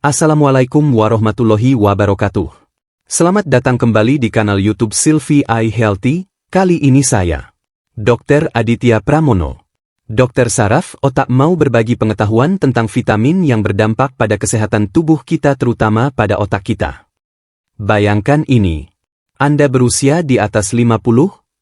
Assalamualaikum warahmatullahi wabarakatuh. Selamat datang kembali di kanal YouTube Silvi Eye Healthy. Kali ini saya, Dr. Aditya Pramono, dokter saraf otak, mau berbagi pengetahuan tentang vitamin yang berdampak pada kesehatan tubuh kita, terutama pada otak kita. Bayangkan ini, Anda berusia di atas 50,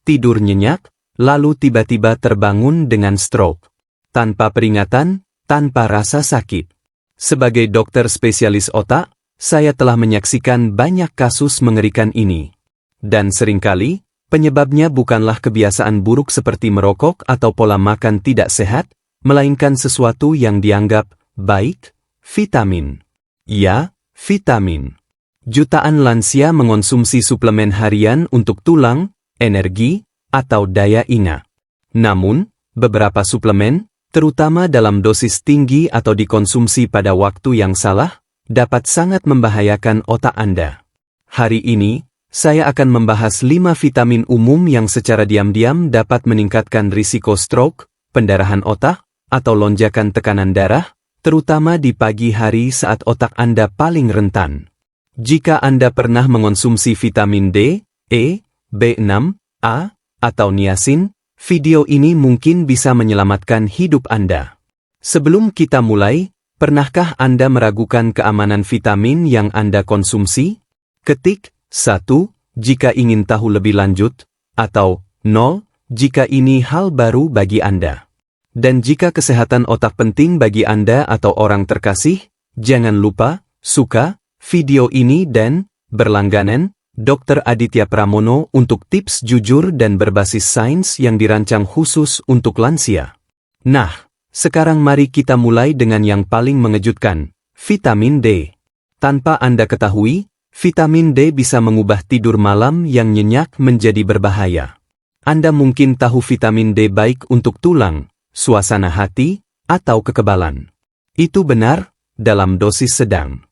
tidur nyenyak, lalu tiba-tiba terbangun dengan stroke. Tanpa peringatan, tanpa rasa sakit. Sebagai dokter spesialis otak, saya telah menyaksikan banyak kasus mengerikan ini. Dan seringkali, penyebabnya bukanlah kebiasaan buruk seperti merokok atau pola makan tidak sehat, melainkan sesuatu yang dianggap baik, vitamin. Ya, vitamin. Jutaan lansia mengonsumsi suplemen harian untuk tulang, energi, atau daya ingat. Namun, beberapa suplemen, terutama dalam dosis tinggi atau dikonsumsi pada waktu yang salah, dapat sangat membahayakan otak Anda. Hari ini, saya akan membahas 5 vitamin umum yang secara diam-diam dapat meningkatkan risiko stroke, pendarahan otak, atau lonjakan tekanan darah, terutama di pagi hari saat otak Anda paling rentan. Jika Anda pernah mengonsumsi vitamin D, E, B6, A, atau niacin, video ini mungkin bisa menyelamatkan hidup Anda. Sebelum kita mulai, pernahkah Anda meragukan keamanan vitamin yang Anda konsumsi? Ketik 1 jika ingin tahu lebih lanjut, atau 0 jika ini hal baru bagi Anda. Dan jika kesehatan otak penting bagi Anda atau orang terkasih, jangan lupa suka video ini dan berlangganan Dr. Aditya Pramono untuk tips jujur dan berbasis sains yang dirancang khusus untuk lansia. Nah, sekarang mari kita mulai dengan yang paling mengejutkan, vitamin D. Tanpa Anda ketahui, vitamin D bisa mengubah tidur malam yang nyenyak menjadi berbahaya. Anda mungkin tahu vitamin D baik untuk tulang, suasana hati, atau kekebalan. Itu benar, dalam dosis sedang.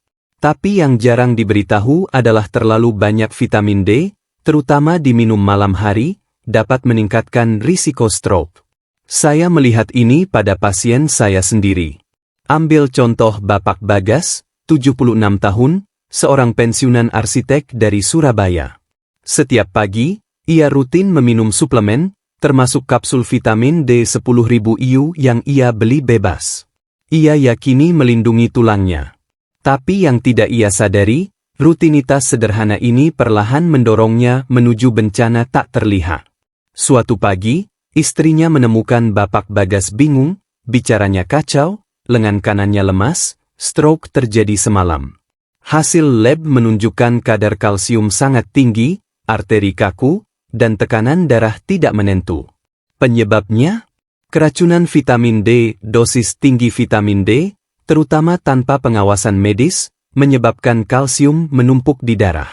Tapi yang jarang diberitahu adalah terlalu banyak vitamin D, terutama diminum malam hari, dapat meningkatkan risiko stroke. Saya melihat ini pada pasien saya sendiri. Ambil contoh Bapak Bagas, 76 tahun, seorang pensiunan arsitek dari Surabaya. Setiap pagi, ia rutin meminum suplemen, termasuk kapsul vitamin D 10.000 IU yang ia beli bebas. Ia yakini melindungi tulangnya. Tapi yang tidak ia sadari, rutinitas sederhana ini perlahan mendorongnya menuju bencana tak terlihat. Suatu pagi, istrinya menemukan Bapak Bagas bingung, bicaranya kacau, lengan kanannya lemas, stroke terjadi semalam. Hasil lab menunjukkan kadar kalsium sangat tinggi, arteri kaku, dan tekanan darah tidak menentu. Penyebabnya? Keracunan vitamin D. Dosis tinggi vitamin D, terutama tanpa pengawasan medis, menyebabkan kalsium menumpuk di darah.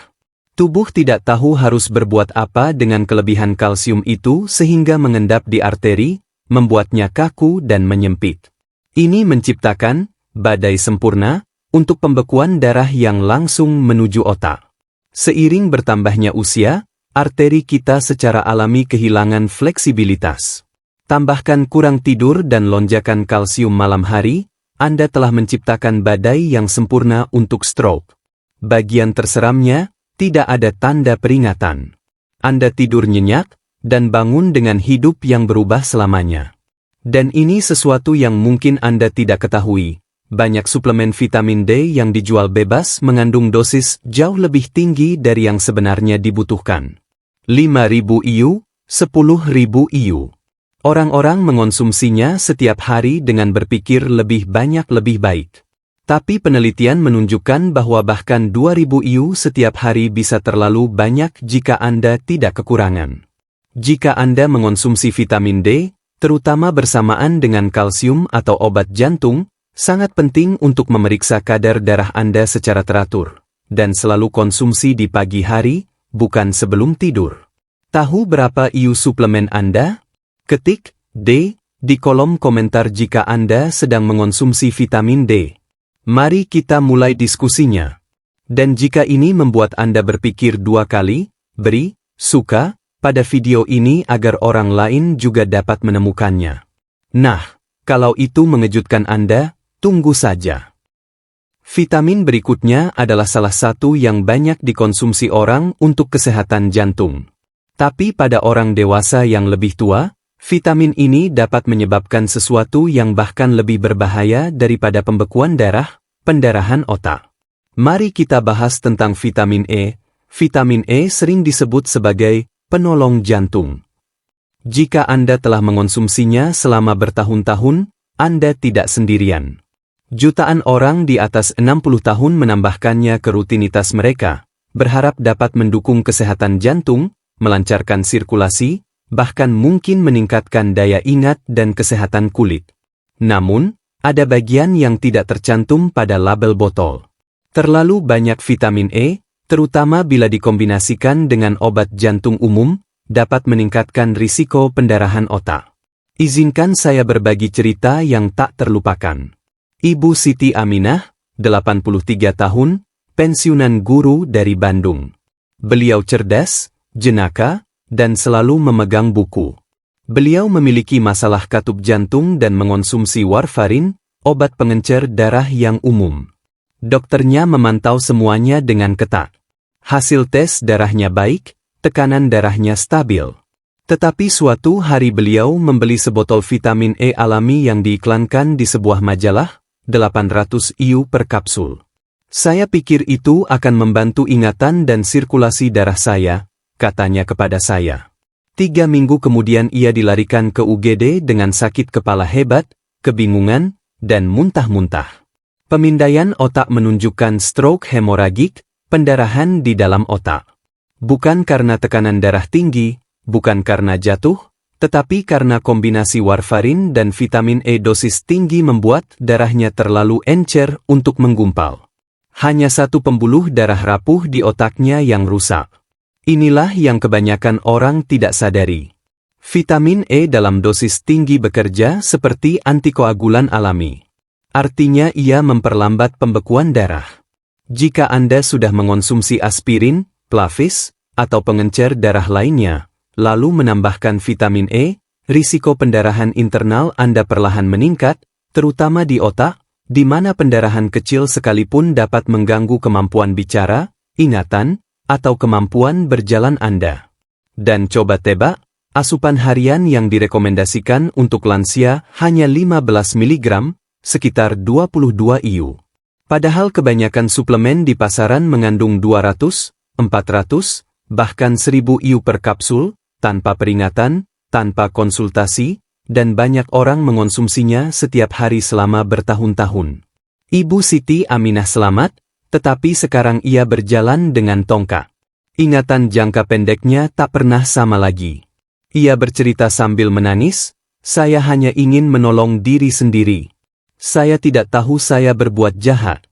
Tubuh tidak tahu harus berbuat apa dengan kelebihan kalsium itu sehingga mengendap di arteri, membuatnya kaku dan menyempit. Ini menciptakan badai sempurna untuk pembekuan darah yang langsung menuju otak. Seiring bertambahnya usia, arteri kita secara alami kehilangan fleksibilitas. Tambahkan kurang tidur dan lonjakan kalsium malam hari, Anda telah menciptakan badai yang sempurna untuk stroke. Bagian terseramnya, tidak ada tanda peringatan. Anda tidur nyenyak, dan bangun dengan hidup yang berubah selamanya. Dan ini sesuatu yang mungkin Anda tidak ketahui. Banyak suplemen vitamin D yang dijual bebas mengandung dosis jauh lebih tinggi dari yang sebenarnya dibutuhkan. 5.000 IU, 10.000 IU. Orang-orang mengonsumsinya setiap hari dengan berpikir lebih banyak lebih baik. Tapi penelitian menunjukkan bahwa bahkan 2.000 IU setiap hari bisa terlalu banyak jika Anda tidak kekurangan. Jika Anda mengonsumsi vitamin D, terutama bersamaan dengan kalsium atau obat jantung, sangat penting untuk memeriksa kadar darah Anda secara teratur, dan selalu konsumsi di pagi hari, bukan sebelum tidur. Tahu berapa IU suplemen Anda? Ketik D di kolom komentar jika Anda sedang mengonsumsi vitamin D. Mari kita mulai diskusinya. Dan jika ini membuat Anda berpikir 2 kali, beri suka pada video ini agar orang lain juga dapat menemukannya. Nah, kalau itu mengejutkan Anda, tunggu saja. Vitamin berikutnya adalah salah satu yang banyak dikonsumsi orang untuk kesehatan jantung. Tapi pada orang dewasa yang lebih tua, vitamin ini dapat menyebabkan sesuatu yang bahkan lebih berbahaya daripada pembekuan darah, pendarahan otak. Mari kita bahas tentang vitamin E. Vitamin E sering disebut sebagai penolong jantung. Jika Anda telah mengonsumsinya selama bertahun-tahun, Anda tidak sendirian. Jutaan orang di atas 60 tahun menambahkannya ke rutinitas mereka, berharap dapat mendukung kesehatan jantung, melancarkan sirkulasi, bahkan mungkin meningkatkan daya ingat dan kesehatan kulit. Namun, ada bagian yang tidak tercantum pada label botol. Terlalu banyak vitamin E, terutama bila dikombinasikan dengan obat jantung umum, dapat meningkatkan risiko pendarahan otak. Izinkan saya berbagi cerita yang tak terlupakan. Ibu Siti Aminah, 83 tahun, pensiunan guru dari Bandung. Beliau cerdas, jenaka, dan selalu memegang buku. Beliau memiliki masalah katup jantung dan mengonsumsi warfarin, obat pengencer darah yang umum. Dokternya memantau semuanya dengan ketat. Hasil tes darahnya baik, tekanan darahnya stabil. Tetapi suatu hari beliau membeli sebotol vitamin E alami yang diiklankan di sebuah majalah, 800 IU per kapsul. Saya pikir itu akan membantu ingatan dan sirkulasi darah saya, katanya kepada saya. 3 minggu kemudian ia dilarikan ke UGD dengan sakit kepala hebat, kebingungan, dan muntah-muntah. Pemindaian otak menunjukkan stroke hemoragik, pendarahan di dalam otak. Bukan karena tekanan darah tinggi, bukan karena jatuh, tetapi karena kombinasi warfarin dan vitamin E dosis tinggi membuat darahnya terlalu encer untuk menggumpal. Hanya satu pembuluh darah rapuh di otaknya yang rusak. Inilah yang kebanyakan orang tidak sadari. Vitamin E dalam dosis tinggi bekerja seperti antikoagulan alami. Artinya ia memperlambat pembekuan darah. Jika Anda sudah mengonsumsi aspirin, Plavix, atau pengencer darah lainnya, lalu menambahkan vitamin E, risiko pendarahan internal Anda perlahan meningkat, terutama di otak, di mana pendarahan kecil sekalipun dapat mengganggu kemampuan bicara, ingatan, atau kemampuan berjalan Anda. Dan coba tebak, asupan harian yang direkomendasikan untuk lansia hanya 15 mg, sekitar 22 IU. Padahal kebanyakan suplemen di pasaran mengandung 200, 400, bahkan 1000 IU per kapsul, tanpa peringatan, tanpa konsultasi, dan banyak orang mengonsumsinya setiap hari selama bertahun-tahun. Ibu Siti Aminah selamat, tetapi sekarang ia berjalan dengan tongkat. Ingatan jangka pendeknya tak pernah sama lagi. Ia bercerita sambil menangis, "Saya hanya ingin menolong diri sendiri. Saya tidak tahu saya berbuat jahat."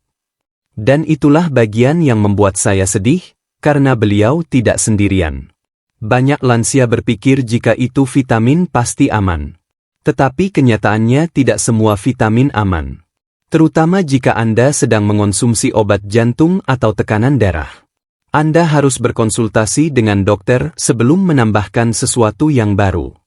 Dan itulah bagian yang membuat saya sedih, karena beliau tidak sendirian. Banyak lansia berpikir jika itu vitamin pasti aman. Tetapi kenyataannya tidak semua vitamin aman. Terutama jika Anda sedang mengonsumsi obat jantung atau tekanan darah. Anda harus berkonsultasi dengan dokter sebelum menambahkan sesuatu yang baru.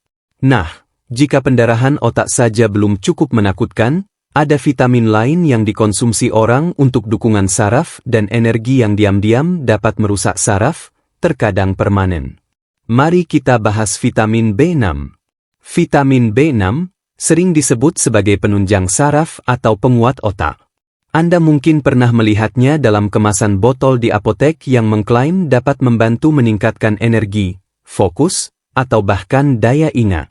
Nah, jika pendarahan otak saja belum cukup menakutkan, ada vitamin lain yang dikonsumsi orang untuk dukungan saraf dan energi yang diam-diam dapat merusak saraf, terkadang permanen. Mari kita bahas vitamin B6. Vitamin B6 sering disebut sebagai penunjang saraf atau penguat otak. Anda mungkin pernah melihatnya dalam kemasan botol di apotek yang mengklaim dapat membantu meningkatkan energi, fokus, atau bahkan daya ingat.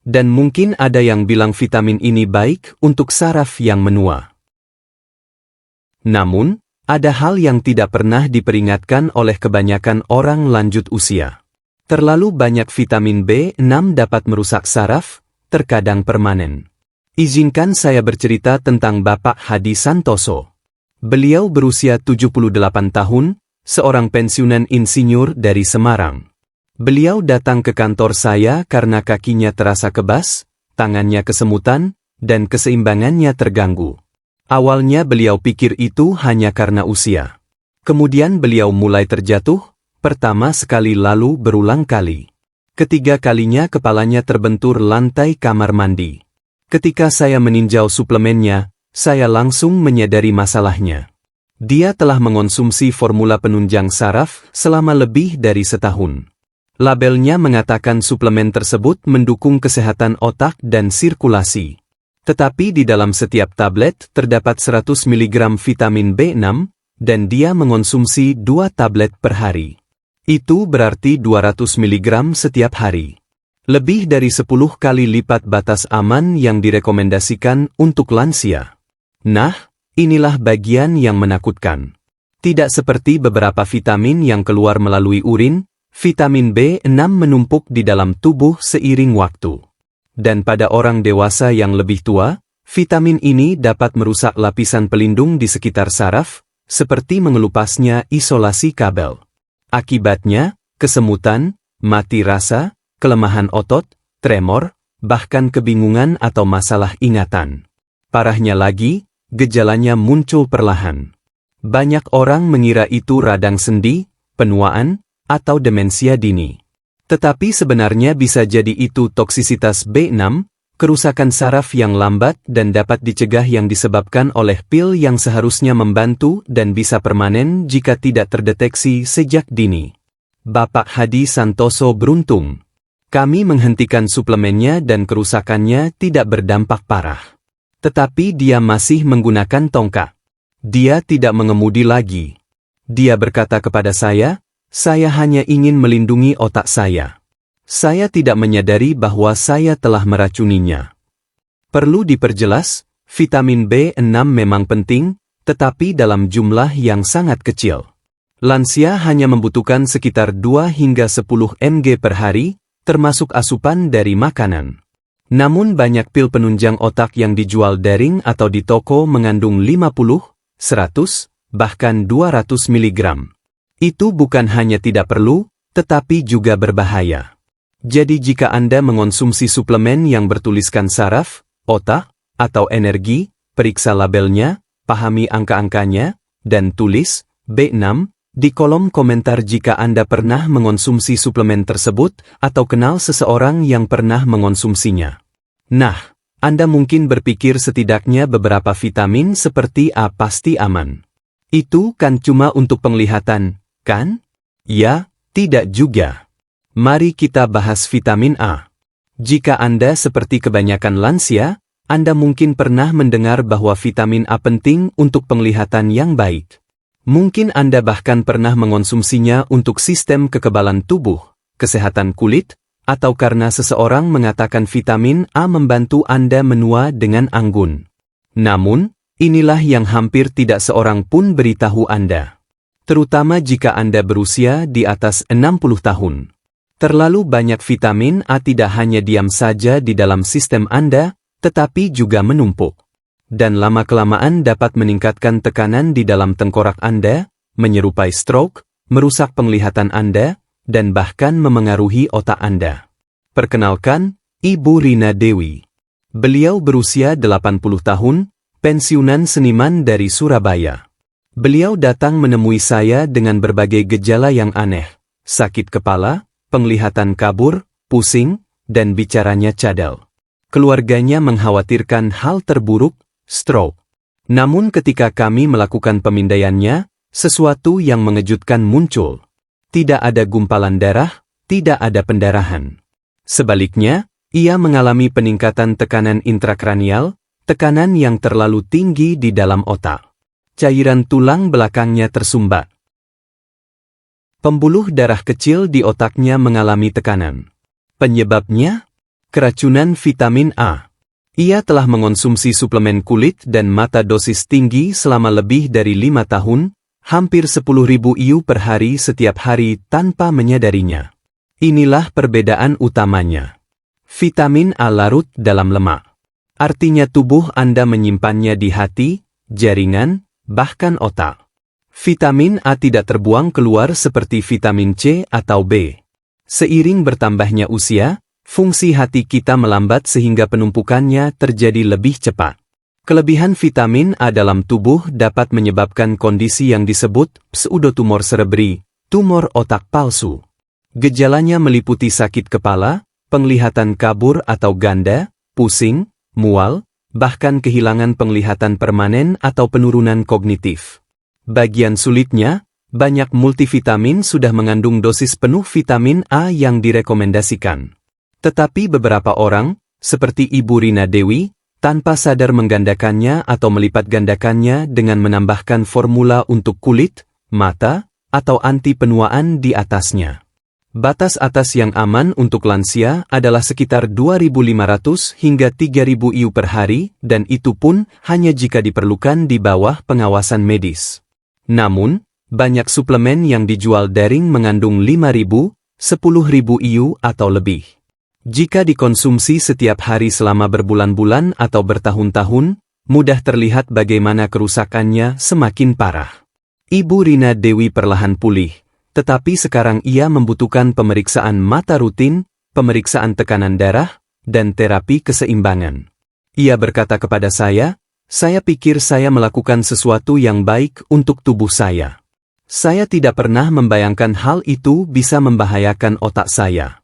Dan mungkin ada yang bilang vitamin ini baik untuk saraf yang menua. Namun, ada hal yang tidak pernah diperingatkan oleh kebanyakan orang lanjut usia. Terlalu banyak vitamin B6 dapat merusak saraf, terkadang permanen. Izinkan saya bercerita tentang Bapak Hadi Santoso. Beliau berusia 78 tahun, seorang pensiunan insinyur dari Semarang. Beliau datang ke kantor saya karena kakinya terasa kebas, tangannya kesemutan, dan keseimbangannya terganggu. Awalnya beliau pikir itu hanya karena usia. Kemudian beliau mulai terjatuh, pertama sekali lalu berulang kali. Ketiga kalinya kepalanya terbentur lantai kamar mandi. Ketika saya meninjau suplemennya, saya langsung menyadari masalahnya. Dia telah mengonsumsi formula penunjang saraf selama lebih dari setahun. Labelnya mengatakan suplemen tersebut mendukung kesehatan otak dan sirkulasi. Tetapi di dalam setiap tablet terdapat 100 mg vitamin B6, dan dia mengonsumsi 2 tablet per hari. Itu berarti 200 mg setiap hari. Lebih dari 10 kali lipat batas aman yang direkomendasikan untuk lansia. Nah, inilah bagian yang menakutkan. Tidak seperti beberapa vitamin yang keluar melalui urin, vitamin B6 menumpuk di dalam tubuh seiring waktu. Dan pada orang dewasa yang lebih tua, vitamin ini dapat merusak lapisan pelindung di sekitar saraf, seperti mengelupasnya isolasi kabel. Akibatnya, kesemutan, mati rasa, kelemahan otot, tremor, bahkan kebingungan atau masalah ingatan. Parahnya lagi, gejalanya muncul perlahan. Banyak orang mengira itu radang sendi, penuaan, atau demensia dini. Tetapi sebenarnya bisa jadi itu toksisitas B6, kerusakan saraf yang lambat dan dapat dicegah yang disebabkan oleh pil yang seharusnya membantu dan bisa permanen jika tidak terdeteksi sejak dini. Bapak Hadi Santoso beruntung. Kami menghentikan suplemennya dan kerusakannya tidak berdampak parah. Tetapi dia masih menggunakan tongkat. Dia tidak mengemudi lagi. Dia berkata kepada saya hanya ingin melindungi otak saya. Saya tidak menyadari bahwa saya telah meracuninya. Perlu diperjelas, vitamin B6 memang penting, tetapi dalam jumlah yang sangat kecil. Lansia hanya membutuhkan sekitar 2 hingga 10 mg per hari, termasuk asupan dari makanan. Namun banyak pil penunjang otak yang dijual daring atau di toko mengandung 50, 100, bahkan 200 mg. Itu bukan hanya tidak perlu, tetapi juga berbahaya. Jadi jika Anda mengonsumsi suplemen yang bertuliskan saraf, otak, atau energi, periksa labelnya, pahami angka-angkanya, dan tulis B6 di kolom komentar jika Anda pernah mengonsumsi suplemen tersebut atau kenal seseorang yang pernah mengonsumsinya. Nah, Anda mungkin berpikir setidaknya beberapa vitamin seperti A pasti aman. Itu kan cuma untuk penglihatan, kan? Ya, tidak juga. Mari kita bahas vitamin A. Jika Anda seperti kebanyakan lansia, Anda mungkin pernah mendengar bahwa vitamin A penting untuk penglihatan yang baik. Mungkin Anda bahkan pernah mengonsumsinya untuk sistem kekebalan tubuh, kesehatan kulit, atau karena seseorang mengatakan vitamin A membantu Anda menua dengan anggun. Namun, inilah yang hampir tidak seorang pun beritahu Anda. Terutama jika Anda berusia di atas 60 tahun. Terlalu banyak vitamin A tidak hanya diam saja di dalam sistem Anda, tetapi juga menumpuk. Dan lama-kelamaan dapat meningkatkan tekanan di dalam tengkorak Anda, menyerupai stroke, merusak penglihatan Anda, dan bahkan memengaruhi otak Anda. Perkenalkan, Ibu Rina Dewi. Beliau berusia 80 tahun, pensiunan seniman dari Surabaya. Beliau datang menemui saya dengan berbagai gejala yang aneh, sakit kepala, penglihatan kabur, pusing, dan bicaranya cadel. Keluarganya mengkhawatirkan hal terburuk, stroke. Namun ketika kami melakukan pemindaiannya, sesuatu yang mengejutkan muncul. Tidak ada gumpalan darah, tidak ada pendarahan. Sebaliknya, ia mengalami peningkatan tekanan intrakranial, tekanan yang terlalu tinggi di dalam otak. Cairan tulang belakangnya tersumbat. Pembuluh darah kecil di otaknya mengalami tekanan. Penyebabnya? Keracunan vitamin A. Ia telah mengonsumsi suplemen kulit dan mata dosis tinggi selama lebih dari 5 tahun, hampir 10.000 IU per hari setiap hari tanpa menyadarinya. Inilah perbedaan utamanya. Vitamin A larut dalam lemak. Artinya tubuh Anda menyimpannya di hati, jaringan, bahkan otak. Vitamin A tidak terbuang keluar seperti vitamin C atau B. Seiring bertambahnya usia, fungsi hati kita melambat sehingga penumpukannya terjadi lebih cepat. Kelebihan vitamin A dalam tubuh dapat menyebabkan kondisi yang disebut pseudotumor cerebri, tumor otak palsu. Gejalanya meliputi sakit kepala, penglihatan kabur atau ganda, pusing, mual, bahkan kehilangan penglihatan permanen atau penurunan kognitif. Bagian sulitnya, banyak multivitamin sudah mengandung dosis penuh vitamin A yang direkomendasikan. Tetapi beberapa orang, seperti Ibu Rina Dewi, tanpa sadar menggandakannya atau melipat gandakannya dengan menambahkan formula untuk kulit, mata, atau anti penuaan di atasnya. Batas atas yang aman untuk lansia adalah sekitar 2.500 hingga 3.000 IU per hari, dan itu pun hanya jika diperlukan di bawah pengawasan medis. Namun, banyak suplemen yang dijual daring mengandung 5.000, 10.000 IU atau lebih. Jika dikonsumsi setiap hari selama berbulan-bulan atau bertahun-tahun, mudah terlihat bagaimana kerusakannya semakin parah. Ibu Rina Dewi perlahan pulih, tetapi sekarang ia membutuhkan pemeriksaan mata rutin, pemeriksaan tekanan darah, dan terapi keseimbangan. Ia berkata kepada saya pikir saya melakukan sesuatu yang baik untuk tubuh saya. Saya tidak pernah membayangkan hal itu bisa membahayakan otak saya.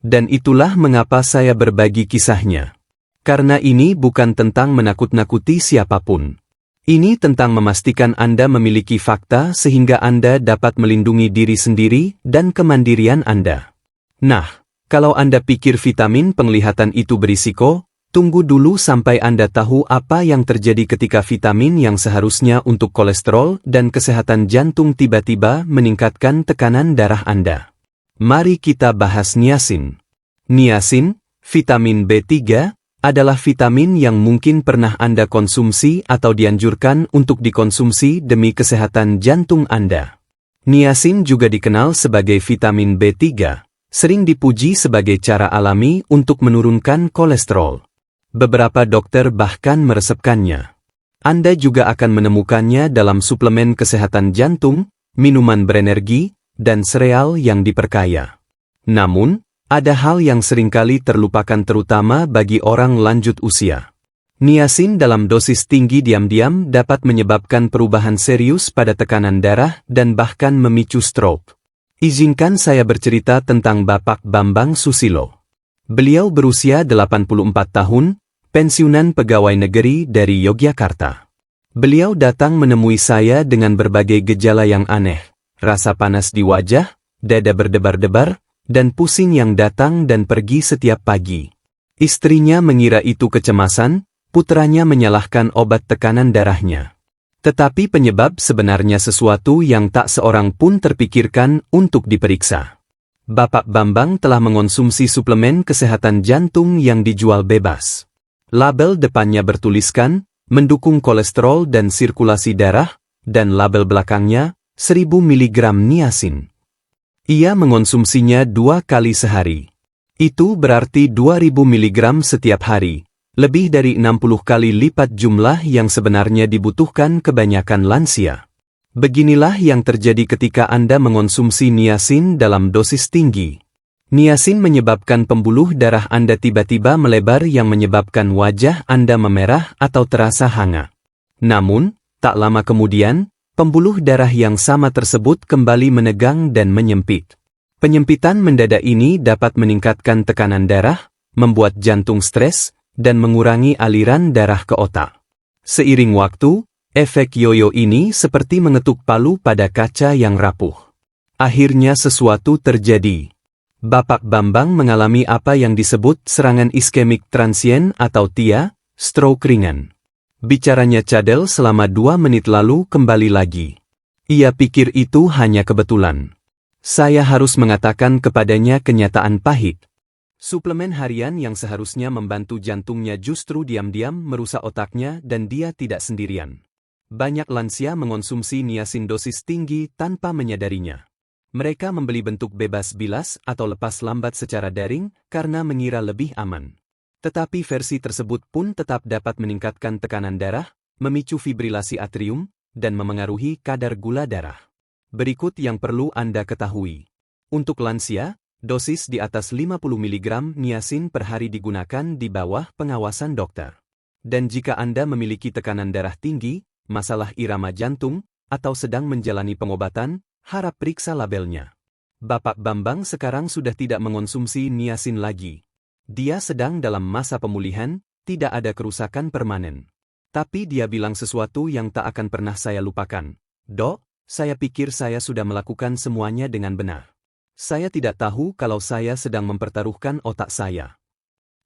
Dan itulah mengapa saya berbagi kisahnya. Karena ini bukan tentang menakut-nakuti siapapun. Ini tentang memastikan Anda memiliki fakta sehingga Anda dapat melindungi diri sendiri dan kemandirian Anda. Nah, kalau Anda pikir vitamin penglihatan itu berisiko, tunggu dulu sampai Anda tahu apa yang terjadi ketika vitamin yang seharusnya untuk kolesterol dan kesehatan jantung tiba-tiba meningkatkan tekanan darah Anda. Mari kita bahas niacin. Niacin, vitamin B3, adalah vitamin yang mungkin pernah Anda konsumsi atau dianjurkan untuk dikonsumsi demi kesehatan jantung Anda. Niacin juga dikenal sebagai vitamin B3, sering dipuji sebagai cara alami untuk menurunkan kolesterol. Beberapa dokter bahkan meresepkannya. Anda juga akan menemukannya dalam suplemen kesehatan jantung, minuman berenergi, dan sereal yang diperkaya. Namun, ada hal yang seringkali terlupakan terutama bagi orang lanjut usia. Niacin dalam dosis tinggi diam-diam dapat menyebabkan perubahan serius pada tekanan darah dan bahkan memicu stroke. Izinkan saya bercerita tentang Bapak Bambang Susilo. Beliau berusia 84 tahun, pensiunan pegawai negeri dari Yogyakarta. Beliau datang menemui saya dengan berbagai gejala yang aneh. Rasa panas di wajah, dada berdebar-debar, dan pusing yang datang dan pergi setiap pagi. Istrinya mengira itu kecemasan, putranya menyalahkan obat tekanan darahnya. Tetapi penyebab sebenarnya sesuatu yang tak seorang pun terpikirkan untuk diperiksa. Bapak Bambang telah mengonsumsi suplemen kesehatan jantung yang dijual bebas. Label depannya bertuliskan, mendukung kolesterol dan sirkulasi darah, dan label belakangnya, 1000 mg niacin. Ia mengonsumsinya 2 kali sehari. Itu berarti 2000 mg setiap hari, lebih dari 60 kali lipat jumlah yang sebenarnya dibutuhkan kebanyakan lansia. Beginilah yang terjadi ketika Anda mengonsumsi niacin dalam dosis tinggi. Niacin menyebabkan pembuluh darah Anda tiba-tiba melebar yang menyebabkan wajah Anda memerah atau terasa hangat. Namun, tak lama kemudian, pembuluh darah yang sama tersebut kembali menegang dan menyempit. Penyempitan mendadak ini dapat meningkatkan tekanan darah, membuat jantung stres, dan mengurangi aliran darah ke otak. Seiring waktu, efek yoyo ini seperti mengetuk palu pada kaca yang rapuh. Akhirnya sesuatu terjadi. Bapak Bambang mengalami apa yang disebut serangan iskemik transien atau TIA, stroke ringan. Bicaranya cadel selama 2 menit lalu kembali lagi. Ia pikir itu hanya kebetulan. Saya harus mengatakan kepadanya kenyataan pahit. Suplemen harian yang seharusnya membantu jantungnya justru diam-diam merusak otaknya dan dia tidak sendirian. Banyak lansia mengonsumsi niacin dosis tinggi tanpa menyadarinya. Mereka membeli bentuk bebas bilas atau lepas lambat secara daring karena mengira lebih aman. Tetapi versi tersebut pun tetap dapat meningkatkan tekanan darah, memicu fibrilasi atrium, dan memengaruhi kadar gula darah. Berikut yang perlu Anda ketahui. Untuk lansia, dosis di atas 50 mg niacin per hari digunakan di bawah pengawasan dokter. Dan jika Anda memiliki tekanan darah tinggi, masalah irama jantung, atau sedang menjalani pengobatan, harap periksa labelnya. Bapak Bambang sekarang sudah tidak mengonsumsi niacin lagi. Dia sedang dalam masa pemulihan, tidak ada kerusakan permanen. Tapi dia bilang sesuatu yang tak akan pernah saya lupakan. Dok, saya pikir saya sudah melakukan semuanya dengan benar. Saya tidak tahu kalau saya sedang mempertaruhkan otak saya.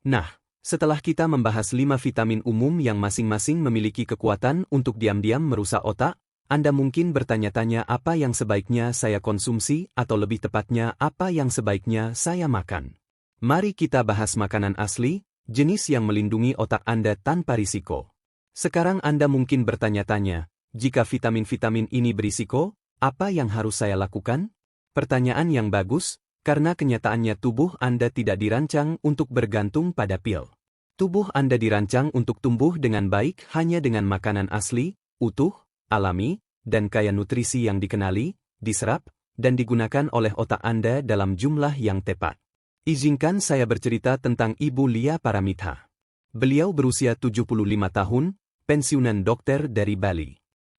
Nah, setelah kita membahas 5 vitamin umum yang masing-masing memiliki kekuatan untuk diam-diam merusak otak, Anda mungkin bertanya-tanya apa yang sebaiknya saya konsumsi atau lebih tepatnya apa yang sebaiknya saya makan. Mari kita bahas makanan asli, jenis yang melindungi otak Anda tanpa risiko. Sekarang Anda mungkin bertanya-tanya, jika vitamin-vitamin ini berisiko, apa yang harus saya lakukan? Pertanyaan yang bagus, karena kenyataannya tubuh Anda tidak dirancang untuk bergantung pada pil. Tubuh Anda dirancang untuk tumbuh dengan baik hanya dengan makanan asli, utuh, alami, dan kaya nutrisi yang dikenali, diserap, dan digunakan oleh otak Anda dalam jumlah yang tepat. Izinkan saya bercerita tentang Ibu Lia Paramitha. Beliau berusia 75 tahun, pensiunan dokter dari Bali.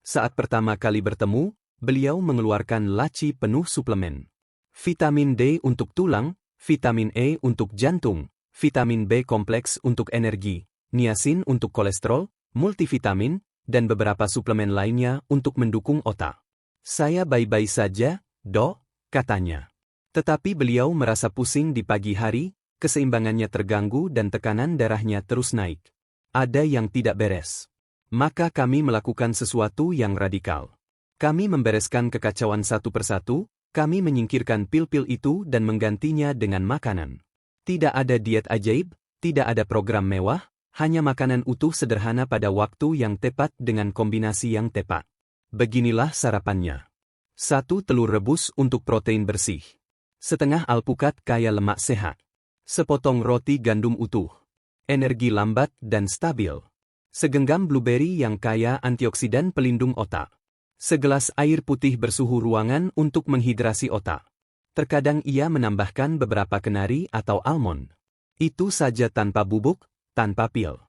Saat pertama kali bertemu, beliau mengeluarkan laci penuh suplemen. Vitamin D untuk tulang, vitamin E untuk jantung, vitamin B kompleks untuk energi, niacin untuk kolesterol, multivitamin, dan beberapa suplemen lainnya untuk mendukung otak. Saya baik-baik saja, Dok, katanya. Tetapi beliau merasa pusing di pagi hari, keseimbangannya terganggu dan tekanan darahnya terus naik. Ada yang tidak beres. Maka kami melakukan sesuatu yang radikal. Kami membereskan kekacauan satu persatu, kami menyingkirkan pil-pil itu dan menggantinya dengan makanan. Tidak ada diet ajaib, tidak ada program mewah, hanya makanan utuh sederhana pada waktu yang tepat dengan kombinasi yang tepat. Beginilah sarapannya. 1 telur rebus untuk protein bersih. Setengah alpukat kaya lemak sehat. Sepotong roti gandum utuh. Energi lambat dan stabil. Segenggam blueberry yang kaya antioksidan pelindung otak. Segelas air putih bersuhu ruangan untuk menghidrasi otak. Terkadang ia menambahkan beberapa kenari atau almond. Itu saja tanpa bubuk, tanpa pil.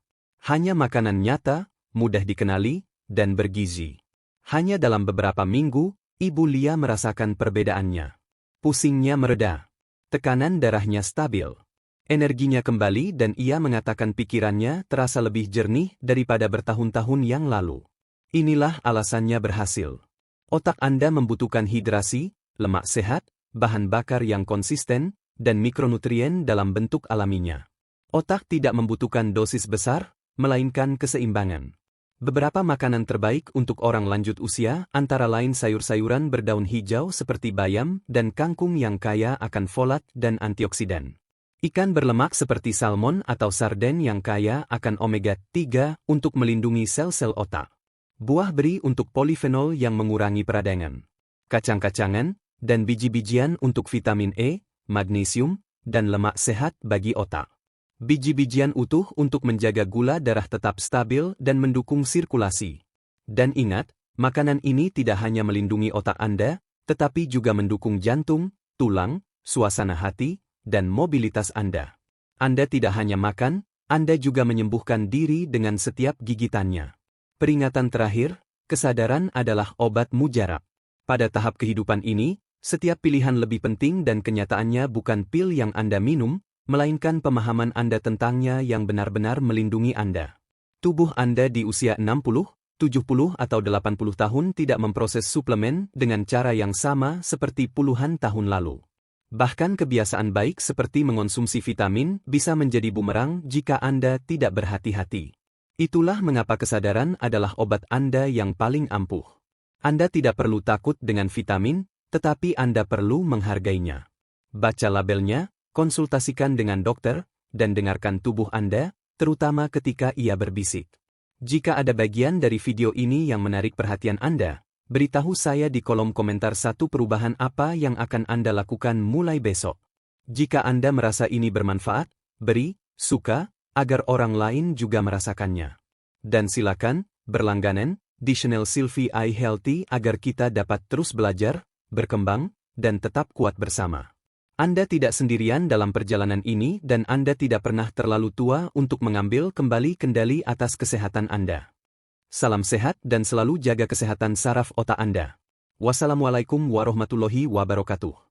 Hanya makanan nyata, mudah dikenali, dan bergizi. Hanya dalam beberapa minggu, Ibu Lia merasakan perbedaannya. Pusingnya mereda. Tekanan darahnya stabil. Energinya kembali dan ia mengatakan pikirannya terasa lebih jernih daripada bertahun-tahun yang lalu. Inilah alasannya berhasil. Otak Anda membutuhkan hidrasi, lemak sehat, bahan bakar yang konsisten, dan mikronutrien dalam bentuk alaminya. Otak tidak membutuhkan dosis besar, melainkan keseimbangan. Beberapa makanan terbaik untuk orang lanjut usia antara lain sayur-sayuran berdaun hijau seperti bayam dan kangkung yang kaya akan folat dan antioksidan. Ikan berlemak seperti salmon atau sarden yang kaya akan omega 3 untuk melindungi sel-sel otak. Buah beri untuk polifenol yang mengurangi peradangan. Kacang-kacangan dan biji-bijian untuk vitamin E, magnesium, dan lemak sehat bagi otak. Biji-bijian utuh untuk menjaga gula darah tetap stabil dan mendukung sirkulasi. Dan ingat, makanan ini tidak hanya melindungi otak Anda, tetapi juga mendukung jantung, tulang, suasana hati, dan mobilitas Anda. Anda tidak hanya makan, Anda juga menyembuhkan diri dengan setiap gigitannya. Peringatan terakhir, kesadaran adalah obat mujarab. Pada tahap kehidupan ini, setiap pilihan lebih penting dan kenyataannya bukan pil yang Anda minum, melainkan pemahaman Anda tentangnya yang benar-benar melindungi Anda. Tubuh Anda di usia 60, 70 atau 80 tahun tidak memproses suplemen dengan cara yang sama seperti puluhan tahun lalu. Bahkan kebiasaan baik seperti mengonsumsi vitamin bisa menjadi bumerang jika Anda tidak berhati-hati. Itulah mengapa kesadaran adalah obat Anda yang paling ampuh. Anda tidak perlu takut dengan vitamin, tetapi Anda perlu menghargainya. Baca labelnya, konsultasikan dengan dokter, dan dengarkan tubuh Anda, terutama ketika ia berbisik. Jika ada bagian dari video ini yang menarik perhatian Anda, beritahu saya di kolom komentar satu perubahan apa yang akan Anda lakukan mulai besok. Jika Anda merasa ini bermanfaat, beri, suka, agar orang lain juga merasakannya. Dan silakan, berlangganan, di channel Sylvie I Healthy agar kita dapat terus belajar, berkembang, dan tetap kuat bersama. Anda tidak sendirian dalam perjalanan ini dan Anda tidak pernah terlalu tua untuk mengambil kembali kendali atas kesehatan Anda. Salam sehat dan selalu jaga kesehatan saraf otak Anda. Wassalamualaikum warahmatullahi wabarakatuh.